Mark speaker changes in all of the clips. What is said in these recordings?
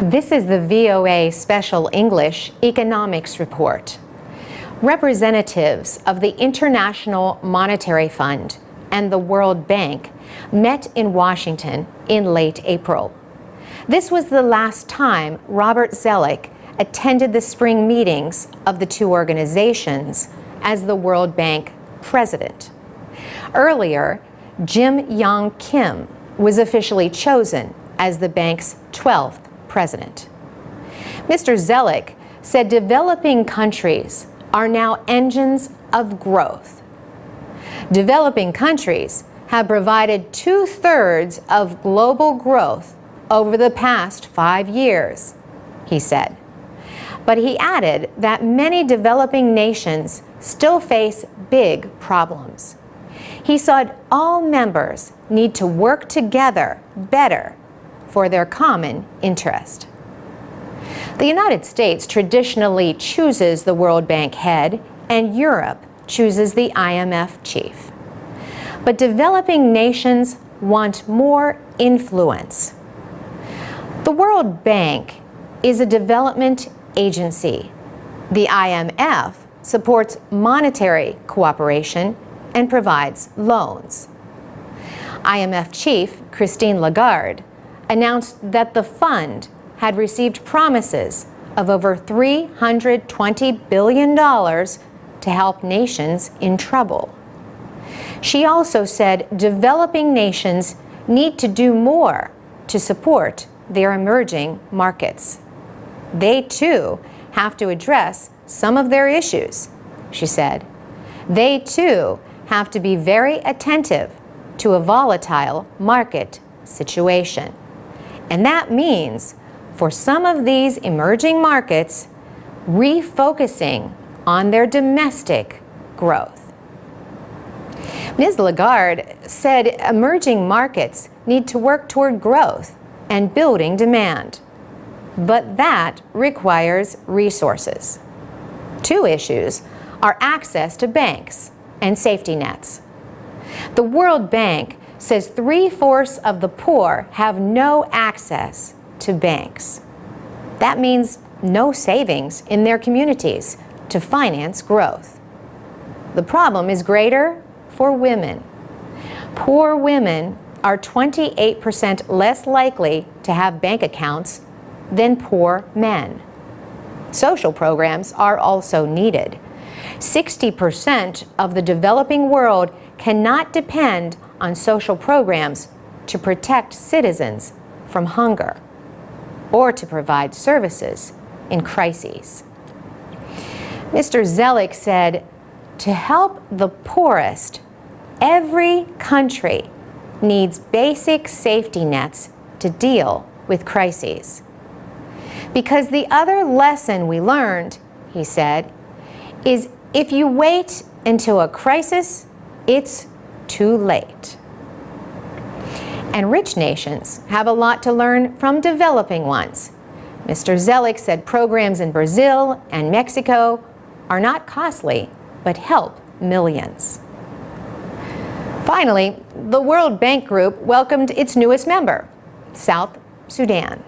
Speaker 1: This is the VOA Special English Economics Report. Representatives of the International Monetary Fund and the World Bank met in Washington in late April. This was the last time Robert Zoellick attended the spring meetings of the two organizations as the World Bank president. Earlier, Jim Yong Kim was officially chosen as the bank's 12th president. Mr. Zoellick said developing countries are now engines of growth. Developing countries have provided 2/3 of global growth over the past 5 years, he said. But he added that many developing nations still face big problems. He said all members need to work together better for their common interest. The United States traditionally chooses the World Bank head, and Europe chooses the IMF chief. But developing nations want more influence. The World Bank is a development agency. The IMF supports monetary cooperation and provides loans. IMF chief Christine Lagarde announced that the fund had received promises of over $320 billion to help nations in trouble. She also said developing nations need to do more to support their emerging markets. They too have to address some of their issues, she said. They too have to be very attentive to a volatile market situation. And that means, for some of these emerging markets, refocusing on their domestic growth. Ms. Lagarde said emerging markets need to work toward growth and building demand. But that requires resources. Two issues are access to banks and safety nets. The World Bank says 3/4 of the poor have no access to banks. That means no savings in their communities to finance growth. The problem is greater for women. Poor women are 28% less likely to have bank accounts than poor men. Social programs are also needed. 60% of the developing world cannot depend on social programs to protect citizens from hunger or to provide services in crises. Mr. Zoellick said, to help the poorest, every country needs basic safety nets to deal with crises. Because the other lesson we learned, he said, is if you wait until a crisis, it's too late. And rich nations have a lot to learn from developing ones. Mr. Zoellick said programs in Brazil and Mexico are not costly, but help millions. Finally, the World Bank Group welcomed its newest member, South Sudan.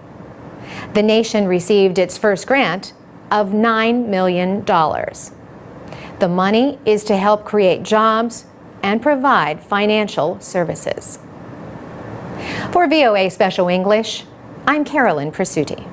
Speaker 1: The nation received its first grant of $9 million. The money is to help create jobs and provide financial services. For VOA Special English, I'm Carolyn Presutti.